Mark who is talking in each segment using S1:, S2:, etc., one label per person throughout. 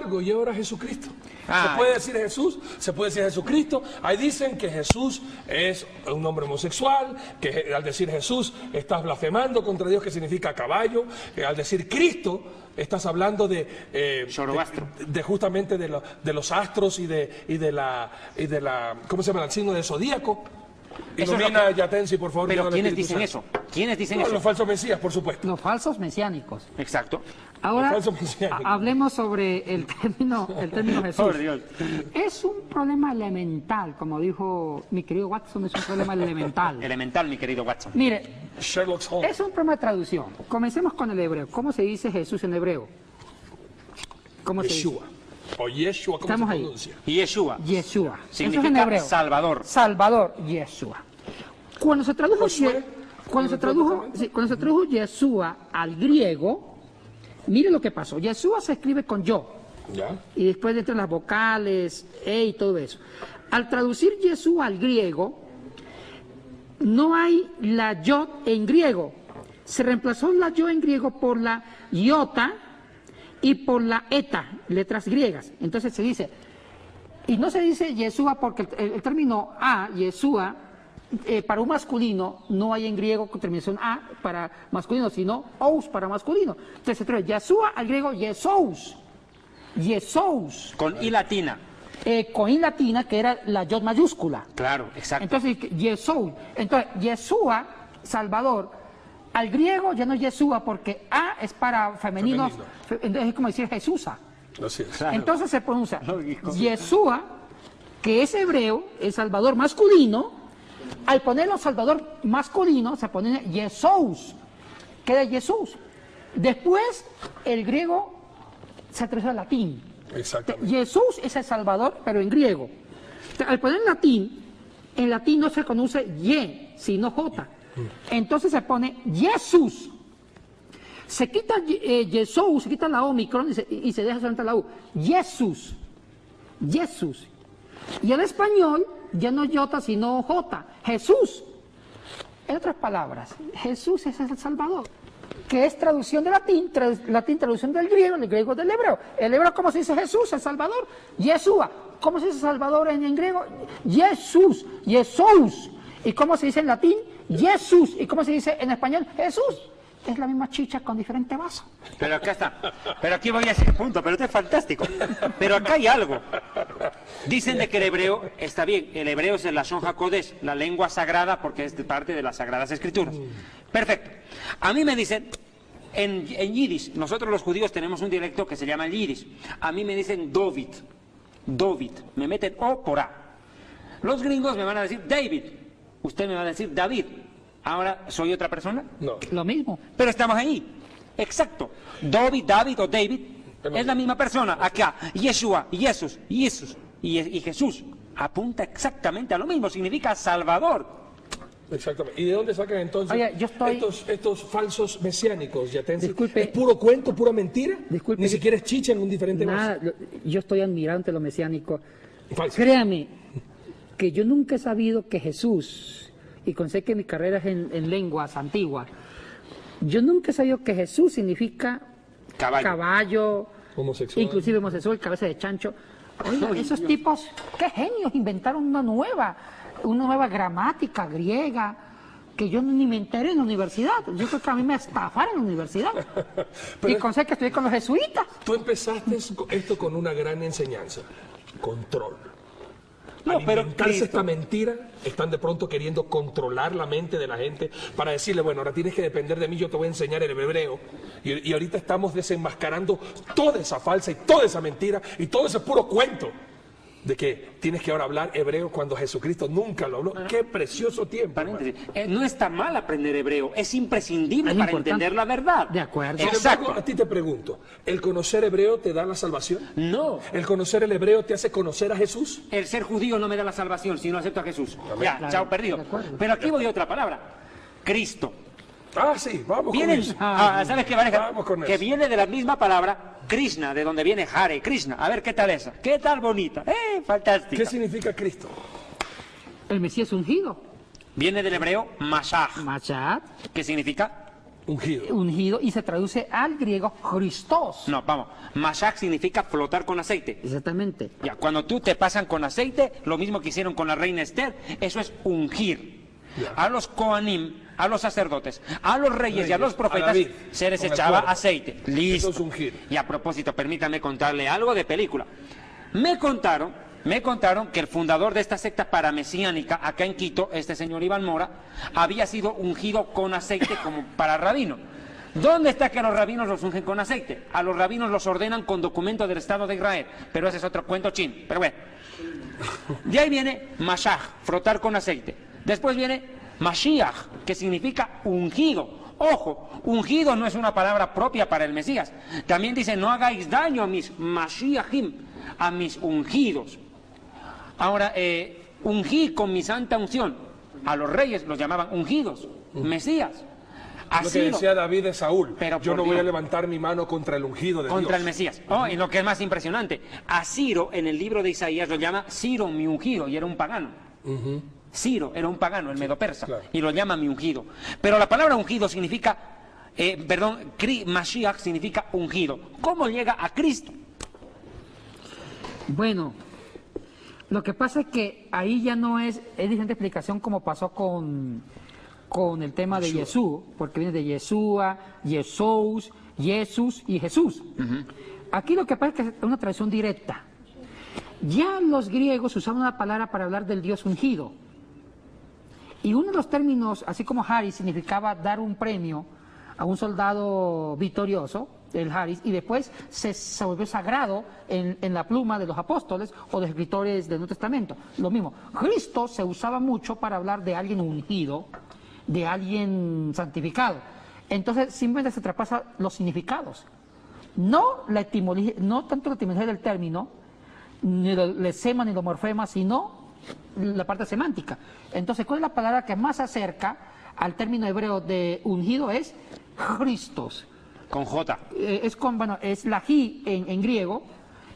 S1: algo y ahora Jesucristo.
S2: Ah.
S1: Se puede decir Jesús, se puede decir Jesucristo. Ahí dicen que Jesús es un hombre homosexual, que al decir Jesús estás blasfemando contra Dios, que significa caballo. Al decir Cristo estás hablando de justamente de los astros y de la ¿cómo se llama? El signo del zodíaco. Ilumina Yatensi, por favor.
S2: Pero ¿quiénes dicen eso? ¿Quiénes dicen eso?
S1: Los falsos mesías, por supuesto.
S3: Los falsos mesiánicos.
S2: Exacto.
S3: Ahora,
S1: Los falsos mesiánicos.
S3: hablemos sobre el término Jesús.
S2: Por Dios.
S3: Es un problema elemental, como dijo mi querido Watson, es un problema elemental.
S2: Elemental, mi querido Watson.
S3: Mire,
S1: Sherlock Holmes.
S3: es un problema de traducción. Comencemos con el hebreo. ¿Cómo se dice Jesús en hebreo? ¿Cómo se dice?
S1: Yeshua. O Yeshua, ¿cómo
S3: Estamos
S1: se
S3: ahí.
S1: pronuncia?
S2: Yeshua.
S3: Yeshua. Eso es en
S2: Significa
S3: hebreo.
S2: Salvador.
S3: Salvador, Yeshua. Cuando se tradujo,
S1: Josué.
S3: cuando se tradujo Yeshua al griego, mire lo que pasó. Yeshua se escribe con yo.
S1: ¿Ya?
S3: Y después entran las vocales, y todo eso. Al traducir Yeshua al griego, no hay la yod en griego. Se reemplazó la yod en griego por la iota y por la eta, letras griegas. Entonces se dice, y no se dice Yeshua porque el término a, Yeshua, para un masculino, no hay en griego con terminación a para masculino, sino ous para masculino. Entonces se trae Yeshua al griego Yesous. Yesous.
S2: Con I latina.
S3: Con I latina, que era la yod mayúscula.
S2: Claro, exacto.
S3: Entonces, Yesous. Entonces, Yeshua, Salvador, al griego ya no es Yeshua porque A es para femeninos. Entonces es como decir Jesusa.
S1: Así es.
S2: Claro.
S3: Entonces se pronuncia
S2: Lógico.
S3: Yeshua, que es hebreo, es Salvador masculino. Al ponerlo Salvador masculino, se pone Jesús, queda Jesús. Después, el griego se traduce al latín.
S1: Exactamente.
S3: Jesús es el Salvador, pero en griego. Al poner en latín no se conoce Y, sino J. Entonces se pone Jesús. Se quita Jesús, se quita la omicron y se deja solamente la U. Jesús. Jesús. Y el español ya no es J, sino J. Jesús. En otras palabras, Jesús es el Salvador, que es traducción de latín, traducción del griego del hebreo. El hebreo, ¿cómo se dice Jesús, el Salvador? Yeshua. ¿Cómo se dice Salvador en griego? Jesús, Jesús. ¿Y cómo se dice en latín? Jesús. ¿Y cómo se dice en español? Jesús. Es la misma chicha con diferente vaso.
S2: Pero acá está. Pero aquí voy a ese punto, pero esto es fantástico. Pero acá hay algo. Dicen de que el hebreo, está bien, el hebreo es el Lashon HaKodesh, la lengua sagrada, porque es parte de las Sagradas Escrituras. Perfecto. A mí me dicen, en Yiddish, nosotros los judíos tenemos un dialecto que se llama el Yiddish. A mí me dicen David. David. Me meten O por A. Los gringos me van a decir David. Usted me va a decir David. Ahora, ¿soy otra persona?
S1: No.
S3: Lo mismo.
S2: Pero estamos ahí. Exacto. David o David es la misma persona. Acá, Yeshua, Jesús y Jesús. Apunta exactamente a lo mismo. Significa Salvador.
S1: Exactamente. ¿Y de dónde sacan entonces
S3: Oye, yo estoy-
S1: estos falsos mesiánicos, Yatensi?
S3: Disculpe.
S1: ¿Es puro cuento, pura mentira?
S3: Disculpe.
S1: Ni siquiera es chicha en un diferente
S3: Nada,
S1: vaso.
S3: yo estoy admirante lo mesiánico.
S1: Falso.
S3: Créame que yo nunca he sabido que Jesús, y sé que mi carrera es en lenguas antiguas, yo nunca he sabido que Jesús significa caballo,
S1: Homosexual.
S3: inclusive homosexual, cabeza de chancho. Oye, esos tipos, qué genios, inventaron una nueva gramática griega que yo ni me enteré en la universidad. Yo creo que a mí me estafaron en la universidad.
S1: Pero-
S3: Y sé que estudié con los jesuitas.
S1: Tú empezaste esto con una gran enseñanza. Control.
S2: No,
S1: Al
S2: pero
S1: inventarse
S2: Cristo-
S1: esta mentira, están de pronto queriendo controlar la mente de la gente para decirle, bueno, ahora tienes que depender de mí, yo te voy a enseñar el hebreo. Y ahorita estamos desenmascarando toda esa falsa y toda esa mentira y todo ese puro cuento de que tienes que ahora hablar hebreo cuando Jesucristo nunca lo habló. ¡Qué precioso tiempo! hermano!
S2: Paréntesis. No está mal aprender hebreo, es imprescindible
S3: Es
S2: para
S3: importante.
S2: entender la verdad.
S3: De acuerdo.
S1: Sin
S2: Exacto.
S1: embargo, a ti te pregunto, ¿el conocer hebreo te da la salvación?
S2: No,
S1: ¿El conocer el hebreo te hace conocer a Jesús?
S2: el ser judío no me da la salvación si no acepto a Jesús. Ya,
S3: Claro,
S2: chao, perdido.
S3: de acuerdo.
S2: Pero aquí voy a otra palabra. Cristo.
S1: Ah, sí, vamos
S2: Vienen,
S1: con eso.
S2: ¿sabes qué, Vanessa?
S1: Vamos con
S2: Que
S1: eso.
S2: viene de la misma palabra Krishna, de donde viene Hare Krishna. A ver, ¿qué tal esa? ¿Qué tal bonita? Fantástica.
S1: ¿Qué significa Cristo?
S3: El Mesías ungido.
S2: Viene del hebreo Mashiach,
S3: Machat.
S2: que significa
S3: ungido, y se traduce al griego Christos.
S2: No, vamos. Mashiach significa flotar con aceite.
S3: Exactamente.
S2: Ya, cuando tú te pasan con aceite, lo mismo que hicieron con la reina Esther, eso es ungir.
S1: Ya.
S2: A los Kohanim, a los sacerdotes, a los reyes y a los
S1: a
S2: profetas
S1: David,
S2: se les
S1: con el
S2: echaba
S1: cuervo.
S2: aceite. Listo.
S1: Eso es ungir.
S2: Y a propósito, permítame contarle algo de película. Me contaron que el fundador de esta secta paramesiánica acá en Quito, este señor Iván Mora, había sido ungido con aceite como para rabino. ¿Dónde está que los rabinos los ungen con aceite? A los rabinos los ordenan con documento del Estado de Israel, pero ese es otro cuento chin. Pero bueno, de ahí viene Mashiach, frotar con aceite. Después viene Mashiach, que significa ungido. Ojo, ungido no es una palabra propia para el Mesías. También dice, no hagáis daño a mis Mashiachim, a mis ungidos. Ahora, ungí con mi santa unción. A los reyes los llamaban ungidos, Mesías.
S1: Lo que decía David de Saúl,
S2: Pero
S1: yo
S2: por
S1: no voy a
S2: Dios.
S1: levantar mi mano contra el ungido de
S2: Contra el
S1: Dios.
S2: Mesías. Oh, y lo que es más impresionante, a Ciro en el libro de Isaías lo llama Ciro mi ungido, y era un pagano. Ciro era un pagano, el medo-persa,
S1: claro.
S2: y lo llama mi ungido. Pero la palabra ungido significa, Mashiach significa ungido. ¿Cómo llega a Cristo?
S3: Bueno, lo que pasa es que ahí ya no es diferente explicación como pasó con el tema de Jesús, porque viene de Yeshua, Jesús, Jesús y Jesús. Aquí lo que pasa es que es una traducción directa. Ya los griegos usaban una palabra para hablar del Dios ungido. Y uno de los términos, así como Haris, significaba dar un premio a un soldado victorioso, el Haris, y después se volvió sagrado en la pluma de los apóstoles o de escritores del Nuevo Testamento. Lo mismo, Cristo se usaba mucho para hablar de alguien ungido, de alguien santificado. Entonces simplemente se traspasa los significados. No tanto la etimología del término, ni el lesema ni el morfema, sino la parte semántica. Entonces, ¿cuál es la palabra que más se acerca al término hebreo de ungido? Es Christos.
S2: Con J.
S3: Es la ji en griego,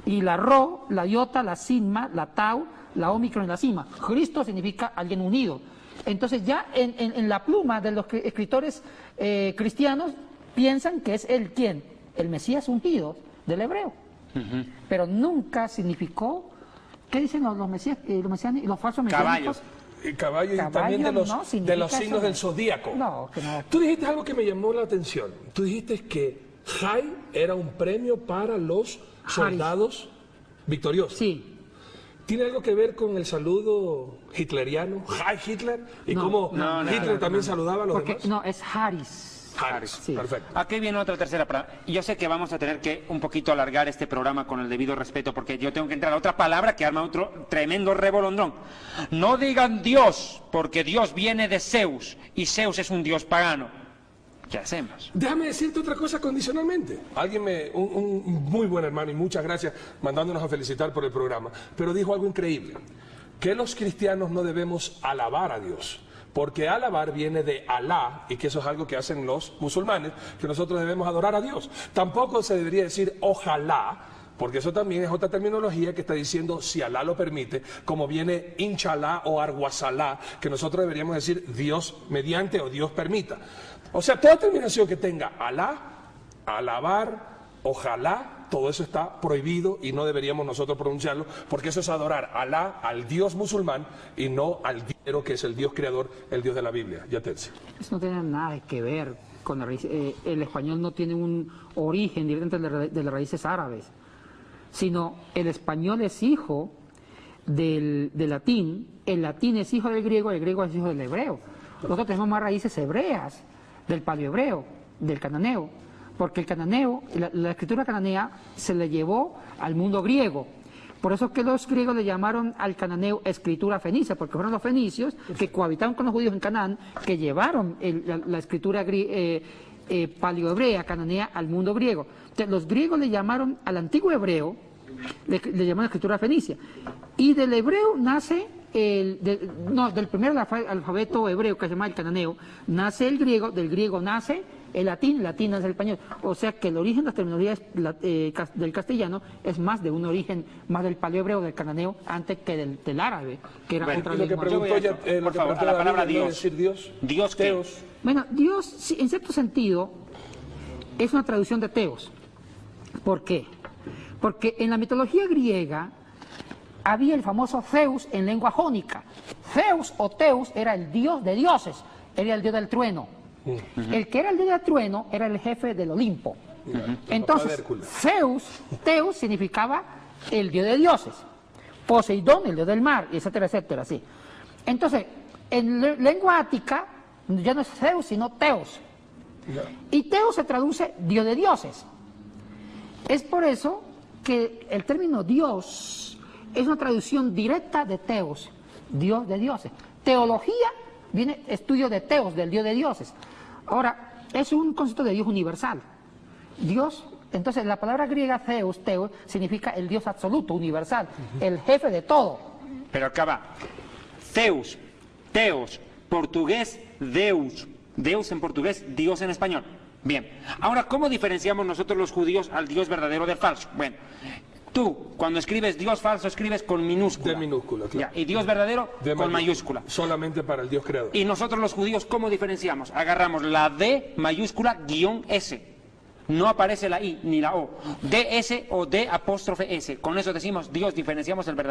S3: y la ro, la iota, la sigma, la tau, la omicron y la sigma. Cristo significa alguien unido. Entonces ya en la pluma de los escritores cristianos piensan que es el quién, el Mesías ungido del hebreo. Pero nunca significó, ¿qué dicen los mesiánicos y los falsos
S2: Caballos.
S3: mesiánicos?
S1: Caballo y
S3: Caballo
S1: también de
S3: no
S1: los
S3: significa
S1: signos
S3: eso.
S1: del zodíaco.
S3: No, que no.
S1: Tú dijiste algo que me llamó la atención. Tú dijiste que Jai era un premio para los soldados victoriosos.
S3: Sí.
S1: ¿Tiene algo que ver con el saludo hitleriano, Heil Hitler? ¿Y cómo Hitler también saludaba a los
S3: Porque
S1: demás?
S3: no, es Haris.
S1: Haris,
S3: Sí.
S1: perfecto.
S2: Aquí viene otra tercera palabra. Yo sé que vamos a tener que un poquito alargar este programa con el debido respeto, porque yo tengo que entrar a otra palabra que arma otro tremendo revolondrón. No digan Dios, porque Dios viene de Zeus, y Zeus es un dios pagano. ¿Qué hacemos?
S1: Déjame decirte otra cosa condicionalmente. Un muy buen hermano, y muchas gracias, mandándonos a felicitar por el programa, pero dijo algo increíble, que los cristianos no debemos alabar a Dios, porque alabar viene de Alá, y que eso es algo que hacen los musulmanes, que nosotros debemos adorar a Dios. Tampoco se debería decir ojalá, porque eso también es otra terminología que está diciendo si Alá lo permite, como viene Inshallah o Arwasalá, que nosotros deberíamos decir Dios mediante o Dios permita. O sea, toda terminación que tenga Alá, alabar, ojalá, todo eso está prohibido y no deberíamos nosotros pronunciarlo, porque eso es adorar a Alá, al Dios musulmán, y no al Diero, que es el Dios creador, el Dios de la Biblia. Yatense.
S3: Eso no tiene nada que ver con la raíz. El español no tiene un origen directo de las raíces árabes, sino el español es hijo del latín, el latín es hijo del griego, el griego es hijo del hebreo. Nosotros tenemos más raíces hebreas, del paleohebreo, del cananeo, porque el cananeo, la escritura cananea se le llevó al mundo griego. Por eso es que los griegos le llamaron al cananeo escritura fenicia, porque fueron los fenicios que cohabitaron con los judíos en Canaán, que llevaron la escritura paleohebrea, cananea, al mundo griego. Entonces, los griegos le llamaron al antiguo hebreo, le llamaron escritura fenicia. Y del hebreo nace, del primer alfabeto hebreo, que se llama el cananeo, nace el griego, del griego nace el latín es el español. O sea que el origen de las terminologías del castellano es más de un origen, más del paleohebreo, del cananeo, antes que del árabe, que era otra
S1: Y lo que
S3: lengua.
S1: preguntó ya,
S2: por favor, a la palabra
S1: David, ¿no
S2: Dios.
S1: decir Dios?
S2: ¿Dios qué?
S1: Teos.
S3: Bueno, Dios, sí, en cierto sentido, es una traducción de teos. ¿Por qué? Porque en la mitología griega había el famoso Zeus en lengua jónica. Zeus o Teus era el dios de dioses, era el dios del trueno. El que era el dios del trueno era el jefe del Olimpo. Entonces, Teus significaba el dios de dioses. Poseidón, el dios del mar, etcétera, etcétera, sí. Entonces, en lengua ática ya no es Zeus, sino Teos. Y Teos se traduce dios de dioses. Es por eso que el término Dios es una traducción directa de Teos, Dios de dioses. Teología viene estudio de Teos, del Dios de dioses. Ahora, es un concepto de Dios universal. Dios, entonces la palabra griega Teos significa el Dios absoluto, universal, el jefe de todo.
S2: Pero acá va. Zeus, Teos, portugués, Deus. Deus en portugués, Dios en español. Bien. Ahora, ¿cómo diferenciamos nosotros los judíos al Dios verdadero del falso? Bueno, tú, cuando escribes Dios falso, escribes con minúscula.
S1: De minúscula, claro.
S2: Ya, y Dios verdadero
S1: De
S2: con mayúscula.
S1: Solamente para el Dios creador.
S2: Y nosotros los judíos, ¿cómo diferenciamos? Agarramos la D mayúscula guión S. No aparece la I ni la O. DS o D apóstrofe S. Con eso decimos Dios, diferenciamos el verdadero.